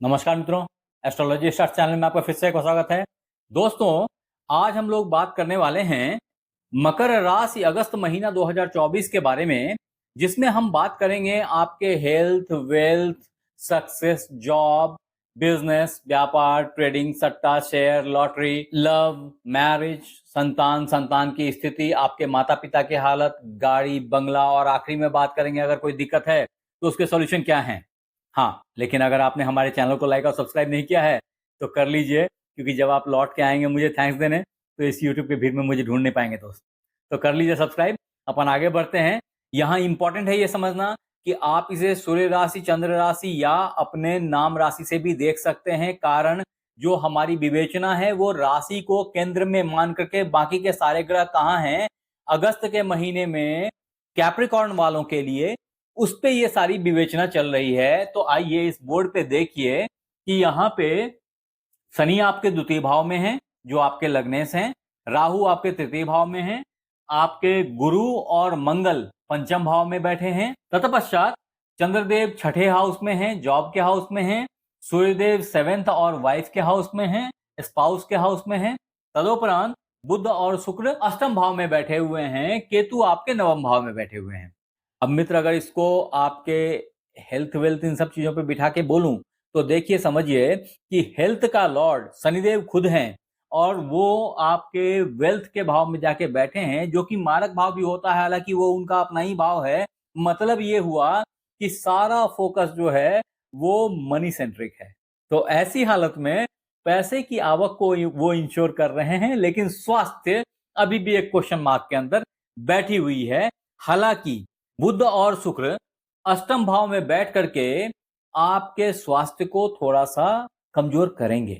नमस्कार मित्रों, astrology start channel में आपका फिर से एक स्वागत है। दोस्तों, आज हम लोग बात करने वाले हैं मकर राशि अगस्त महीना 2024 के बारे में, जिसमें हम बात करेंगे आपके health, wealth, success, job, business, व्यापार, ट्रेडिंग, सट्टा, शेयर, लॉटरी, लव, मैरिज, संतान, संतान की स्थिति, आपके माता पिता की हालत, गाड़ी, बंगला और आखिरी में बात करेंगे अगर कोई दिक्कत है तो उसके सॉल्यूशन क्या हैं। हाँ, लेकिन अगर आपने हमारे चैनल को लाइक और सब्सक्राइब नहीं किया है तो कर लीजिए, क्योंकि जब आप लौट के आएंगे मुझे थैंक्स देने तो इस यूट्यूब के भीड़ में मुझे ढूंढ नहीं पाएंगे दोस्त। तो कर लीजिए सब्सक्राइब। अपन आगे बढ़ते हैं। यहाँ इंपॉर्टेंट है ये समझना कि आप इसे सूर्य राशि, चंद्र राशि या अपने नाम राशि से भी देख सकते हैं। कारण जो हमारी विवेचना है वो राशि को केंद्र में मान करके बाकी के सारे ग्रह कहाँ हैं अगस्त के महीने में कैप्रिकॉर्न वालों के लिए, उस पे ये सारी विवेचना चल रही है। तो आइए इस बोर्ड पे देखिए कि यहाँ पे शनि आपके द्वितीय भाव में है जो आपके लग्नेश हैं, राहु आपके तृतीय भाव में है, आपके गुरु और मंगल पंचम भाव में बैठे हैं। तत्पश्चात चंद्रदेव छठे हाउस में हैं, जॉब के हाउस में हैं, सूर्यदेव सेवेंथ और वाइफ के हाउस में हैं, स्पाउस के हाउस में हैं। तदोपरांत बुध और शुक्र अष्टम भाव में बैठे हुए हैं, केतु आपके नवम भाव में बैठे हुए हैं। अब मित्र, अगर इसको आपके हेल्थ वेल्थ इन सब चीजों पे बिठा के बोलूं तो देखिए, समझिए कि हेल्थ का लॉर्ड शनिदेव खुद हैं और वो आपके वेल्थ के भाव में जाके बैठे हैं, जो कि मारक भाव भी होता है, हालांकि वो उनका अपना ही भाव है। मतलब ये हुआ कि सारा फोकस जो है वो मनी सेंट्रिक है। तो ऐसी हालत में पैसे की आवक को वो इंश्योर कर रहे हैं, लेकिन स्वास्थ्य अभी भी एक क्वेश्चन मार्क के अंदर बैठी हुई है। हालांकि बुध और शुक्र अष्टम भाव में बैठ करके आपके स्वास्थ्य को थोड़ा सा कमजोर करेंगे,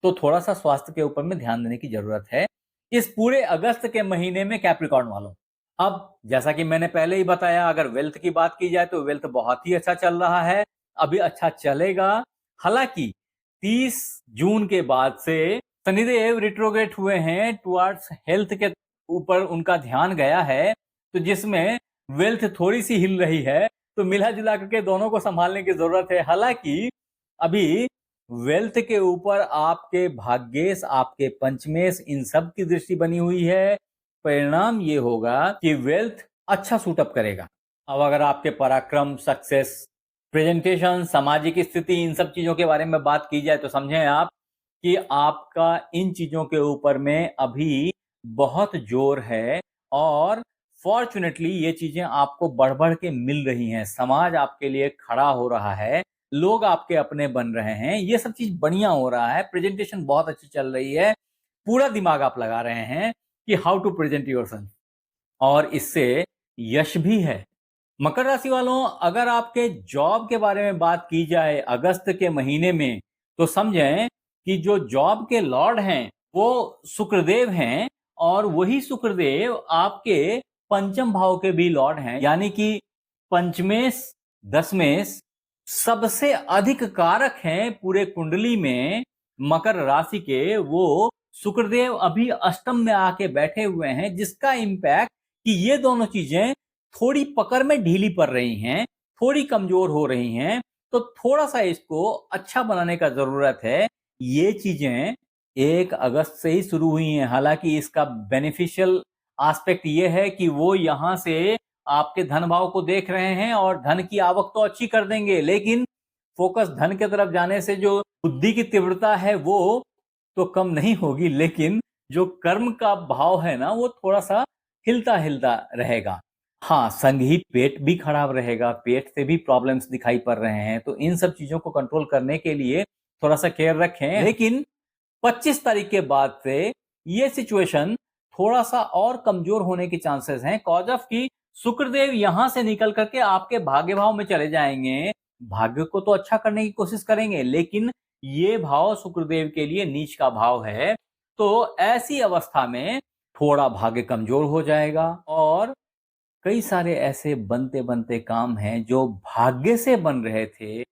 तो थोड़ा सा स्वास्थ्य के ऊपर में ध्यान देने की जरूरत है इस पूरे अगस्त के महीने में कैप्रिकॉर्न वालों। अब जैसा कि मैंने पहले ही बताया, अगर वेल्थ की बात की जाए तो वेल्थ बहुत ही अच्छा चल रहा है, अभी अच्छा चलेगा। हालांकि 30 जून के बाद से शनिदेव रिट्रोग्रेड हुए हैं, टुवर्ड्स हेल्थ के ऊपर उनका ध्यान गया है, तो जिसमें वेल्थ थोड़ी सी हिल रही है। तो मिला जुला करके दोनों को संभालने की जरूरत है। हालांकि अभी वेल्थ के ऊपर आपके भाग्येश, आपके पंचमेश, इन सब की दृष्टि बनी हुई है। परिणाम ये होगा कि वेल्थ अच्छा सूटअप करेगा। अब अगर आपके पराक्रम, सक्सेस, प्रेजेंटेशन, सामाजिक स्थिति, इन सब चीजों के बारे में बात की जाए तो समझें आप कि आपका इन चीजों के ऊपर में अभी बहुत जोर है और फॉर्चुनेटली ये चीजें आपको बढ़ बढ़ के मिल रही हैं। समाज आपके लिए खड़ा हो रहा है, लोग आपके अपने बन रहे हैं, ये सब चीज बढ़िया हो रहा है। प्रेजेंटेशन बहुत अच्छी चल रही है, पूरा दिमाग आप लगा रहे हैं कि हाउ टू प्रेजेंट योरसेल्फ, और इससे यश भी है। मकर राशि वालों, अगर आपके जॉब के बारे में बात की जाए अगस्त के महीने में, तो समझें कि जो जॉब के लॉर्ड हैं वो शुक्रदेव हैं, और वही शुक्रदेव आपके पंचम भाव के भी लॉर्ड हैं। यानी कि पंचमेश, दशमेश सबसे अधिक कारक हैं पूरे कुंडली में मकर राशि के, वो शुक्रदेव अभी अष्टम में आके बैठे हुए हैं, जिसका इंपैक्ट कि ये दोनों चीजें थोड़ी पकड़ में ढीली पड़ रही हैं, थोड़ी कमजोर हो रही हैं। तो थोड़ा सा इसको अच्छा बनाने का जरूरत है। ये चीजें 1 अगस्त से ही शुरू हुई हैं। हालांकि इसका बेनिफिशियल एस्पेक्ट ये है कि वो यहां से आपके धन भाव को देख रहे हैं और धन की आवक तो अच्छी कर देंगे, लेकिन फोकस धन की तरफ जाने से जो बुद्धि की तीव्रता है वो तो कम नहीं होगी, लेकिन जो कर्म का भाव है ना वो थोड़ा सा हिलता हिलता रहेगा। हाँ, संग ही पेट भी खराब रहेगा, पेट से भी प्रॉब्लम्स दिखाई पड़ रहे हैं। तो इन सब चीजों को कंट्रोल करने के लिए थोड़ा सा केयर रखें। लेकिन 25 तारीख के बाद से ये सिचुएशन थोड़ा सा और कमजोर होने के चांसेस हैं, कॉज ऑफ कि शुक्रदेव यहां से निकल करके आपके भाग्य भाव में चले जाएंगे। भाग्य को तो अच्छा करने की कोशिश करेंगे, लेकिन ये भाव शुक्रदेव के लिए नीच का भाव है। तो ऐसी अवस्था में थोड़ा भाग्य कमजोर हो जाएगा, और कई सारे ऐसे बनते बनते काम हैं जो भाग्य से बन रहे थे,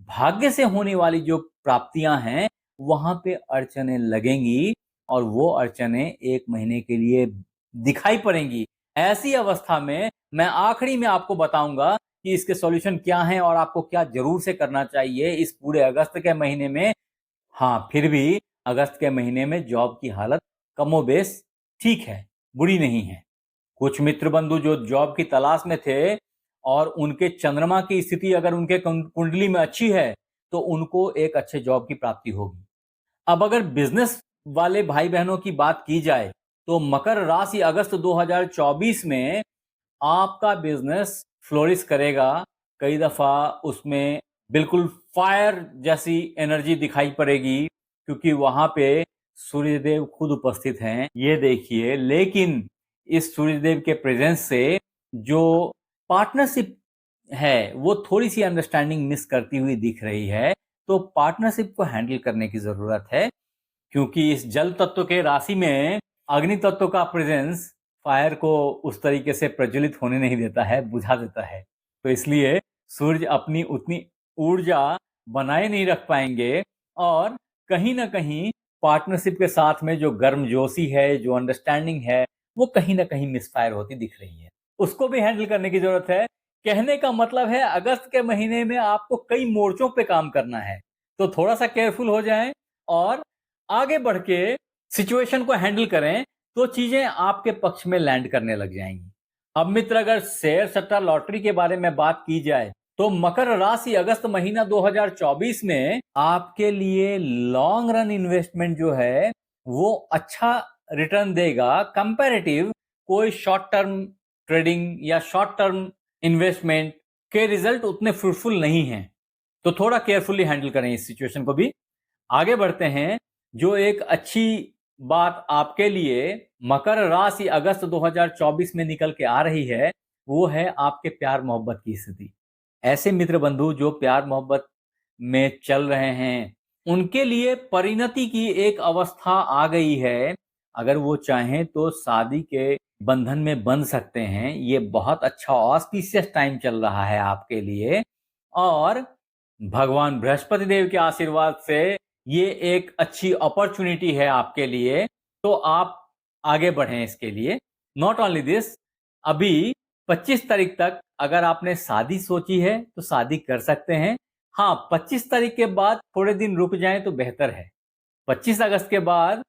भाग्य से होने वाली जो प्राप्तियां हैं वहां पे अड़चने लगेंगी, और वो अड़चने 1 महीने के लिए दिखाई पड़ेंगी। ऐसी अवस्था में मैं आखिरी में आपको बताऊंगा कि इसके सॉल्यूशन क्या हैं और आपको क्या जरूर से करना चाहिए इस पूरे अगस्त के महीने में। हाँ, फिर भी अगस्त के महीने में जॉब की हालत कमोबेश ठीक है, बुरी नहीं है। कुछ मित्र बंधु जो जॉब की तलाश में थे और उनके चंद्रमा की स्थिति अगर उनके कुंडली में अच्छी है तो उनको एक अच्छे जॉब की प्राप्ति होगी। अब अगर बिजनेस वाले भाई बहनों की बात की जाए तो मकर राशि अगस्त 2024 में आपका बिजनेस फ्लोरिश करेगा। कई दफा उसमें बिल्कुल फायर जैसी एनर्जी दिखाई पड़ेगी क्योंकि वहां पे सूर्यदेव खुद उपस्थित हैं, ये देखिए। लेकिन इस सूर्यदेव के प्रेजेंस से जो पार्टनरशिप है वो थोड़ी सी अंडरस्टैंडिंग मिस करती हुई दिख रही है। तो पार्टनरशिप को हैंडल करने की जरूरत है क्योंकि इस जल तत्व के राशि में अग्नि तत्व का प्रेजेंस फायर को उस तरीके से प्रज्वलित होने नहीं देता है, बुझा देता है। तो इसलिए सूर्य अपनी उतनी ऊर्जा बनाए नहीं रख पाएंगे और कहीं ना कहीं पार्टनरशिप के साथ में जो गर्मजोशी है, जो अंडरस्टैंडिंग है, वो कहीं ना कहीं मिसफायर होती दिख रही है। उसको भी हैंडल करने की जरूरत है। कहने का मतलब है अगस्त के महीने में आपको कई मोर्चों पे काम करना है, तो थोड़ा सा केयरफुल हो जाएं और आगे बढ़ के सिचुएशन को हैंडल करें तो चीजें आपके पक्ष में लैंड करने लग जाएंगी। अब मित्र, अगर शेयर सट्टा लॉटरी के बारे में बात की जाए तो मकर राशि अगस्त महीना 2024 में आपके लिए लॉन्ग रन इन्वेस्टमेंट जो है वो अच्छा रिटर्न देगा कंपैरेटिव कोई शॉर्ट टर्म ट्रेडिंग या शॉर्ट टर्म इन्वेस्टमेंट के रिजल्ट उतने फ्रूटफुल नहीं हैं। तो थोड़ा केयरफुली हैंडल करें इस सिचुएशन को भी। आगे बढ़ते हैं। जो एक अच्छी बात आपके लिए मकर राशि अगस्त 2024 में निकल के आ रही है वो है आपके प्यार मोहब्बत की स्थिति। ऐसे मित्र बंधु जो प्यार मोहब्बत में चल रहे हैं उनके लिए परिणति की एक अवस्था आ गई है। अगर वो चाहें तो शादी के बंधन में बंध सकते हैं। ये बहुत अच्छा ऑस्पिशियस टाइम चल रहा है आपके लिए और भगवान बृहस्पति देव के आशीर्वाद से ये एक अच्छी अपॉर्चुनिटी है आपके लिए। तो आप आगे बढ़ें इसके लिए। नॉट ओनली दिस, अभी 25 तारीख तक अगर आपने शादी सोची है तो शादी कर सकते हैं। हाँ, 25 तारीख के बाद थोड़े दिन रुक जाएं तो बेहतर है। 25 अगस्त के बाद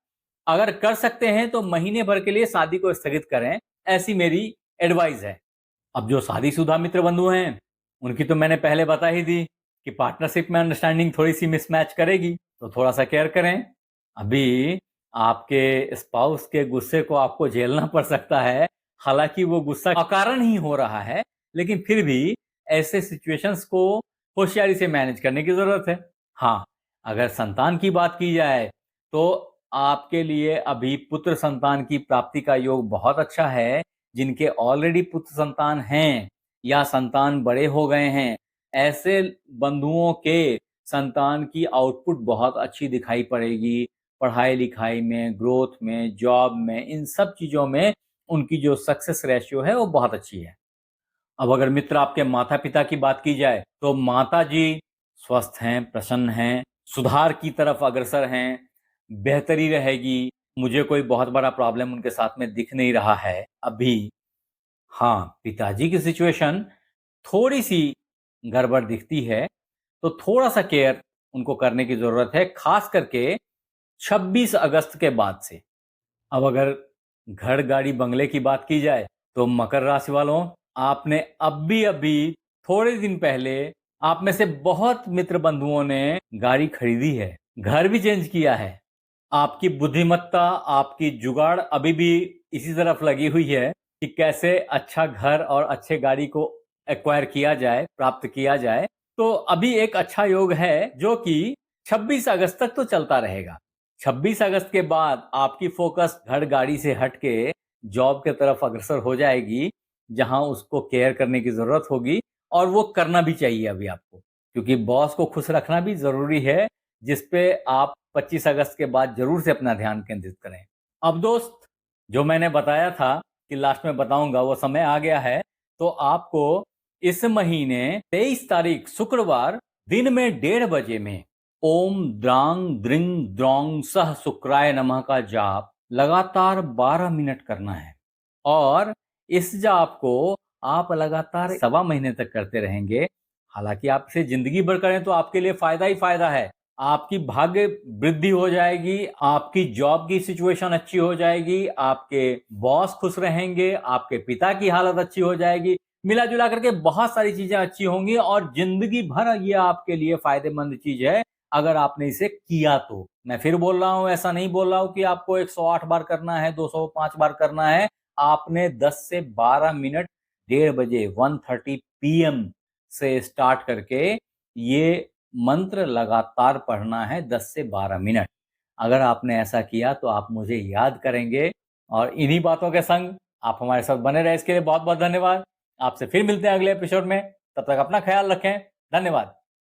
अगर कर सकते हैं तो महीने भर के लिए शादी को स्थगित करें, ऐसी मेरी एडवाइस है। अब जो शादीशुदा मित्र बंधु हैं उनकी तो मैंने पहले बता ही दी कि पार्टनरशिप में अंडरस्टैंडिंग थोड़ी सी मिसमैच करेगी, तो थोड़ा सा केयर करें। अभी आपके स्पाउस के गुस्से को आपको झेलना पड़ सकता है। हालांकि वो गुस्सा अकारण ही हो रहा है, लेकिन फिर भी ऐसे सिचुएशंस को होशियारी से मैनेज करने की जरूरत है। हाँ, अगर संतान की बात की जाए तो आपके लिए अभी पुत्र संतान की प्राप्ति का योग बहुत अच्छा है। जिनके ऑलरेडी पुत्र संतान हैं या संतान बड़े हो गए हैं, ऐसे बंधुओं के संतान की आउटपुट बहुत अच्छी दिखाई पड़ेगी। पढ़ाई लिखाई में, ग्रोथ में, जॉब में, इन सब चीजों में उनकी जो सक्सेस रेशियो है वो बहुत अच्छी है। अब अगर मित्र आपके माता पिता की बात की जाए तो माता जी स्वस्थ हैं, प्रसन्न हैं, सुधार की तरफ अग्रसर हैं, बेहतरी रहेगी। मुझे कोई बहुत बड़ा प्रॉब्लम उनके साथ में दिख नहीं रहा है अभी। हाँ, पिताजी की सिचुएशन थोड़ी सी गड़बड़ दिखती है, तो थोड़ा सा केयर उनको करने की जरूरत है, खास करके 26 अगस्त के बाद से। अब अगर घर गाड़ी बंगले की बात की जाए तो मकर राशि वालों, आपने अभी थोड़े दिन पहले आप में से बहुत मित्र बंधुओं ने गाड़ी खरीदी है, घर भी चेंज किया है। आपकी बुद्धिमत्ता, आपकी जुगाड़ अभी भी इसी तरफ लगी हुई है कि कैसे अच्छा घर और अच्छे गाड़ी को एक्वायर किया जाए, प्राप्त किया जाए। तो अभी एक अच्छा योग है जो कि 26 अगस्त तक तो चलता रहेगा। 26 अगस्त के बाद आपकी फोकस घर गाड़ी से हट के जॉब के तरफ अग्रसर हो जाएगी, जहां उसको केयर करने की जरूरत होगी और वो करना भी चाहिए अभी आपको, क्योंकि बॉस को खुश रखना भी जरूरी है, जिसपे आप 25 अगस्त के बाद जरूर से अपना ध्यान केंद्रित करें। अब दोस्त, जो मैंने बताया था कि लास्ट में बताऊंगा वो समय आ गया है। तो आपको इस महीने 23 तारीख शुक्रवार दिन में 1:30 बजे में ओम द्रांग द्रिंग द्रोंग सह शुक्राय नमः का जाप लगातार 12 मिनट करना है और इस जाप को आप लगातार 1.25 महीने तक करते रहेंगे, हालांकि आप इसे जिंदगी भर करें तो आपके लिए फायदा ही फायदा है। आपकी भाग्य वृद्धि हो जाएगी, आपकी जॉब की सिचुएशन अच्छी हो जाएगी, आपके बॉस खुश रहेंगे, आपके पिता की हालत अच्छी हो जाएगी, मिला जुला करके बहुत सारी चीजें अच्छी होंगी और जिंदगी भर ये आपके लिए फायदेमंद चीज है अगर आपने इसे किया तो। मैं फिर बोल रहा हूं, ऐसा नहीं बोल रहा हूं कि आपको 108 बार करना है, 205 बार करना है। आपने 10 से 12 मिनट 1:30 बजे 1:30 PM से स्टार्ट करके ये मंत्र लगातार पढ़ना है 10 से 12 मिनट। अगर आपने ऐसा किया तो आप मुझे याद करेंगे और इन्हीं बातों के संग आप हमारे साथ बने रहे, इसके लिए बहुत बहुत धन्यवाद। आपसे फिर मिलते हैं अगले एपिसोड में, तब तक अपना ख्याल रखें। धन्यवाद।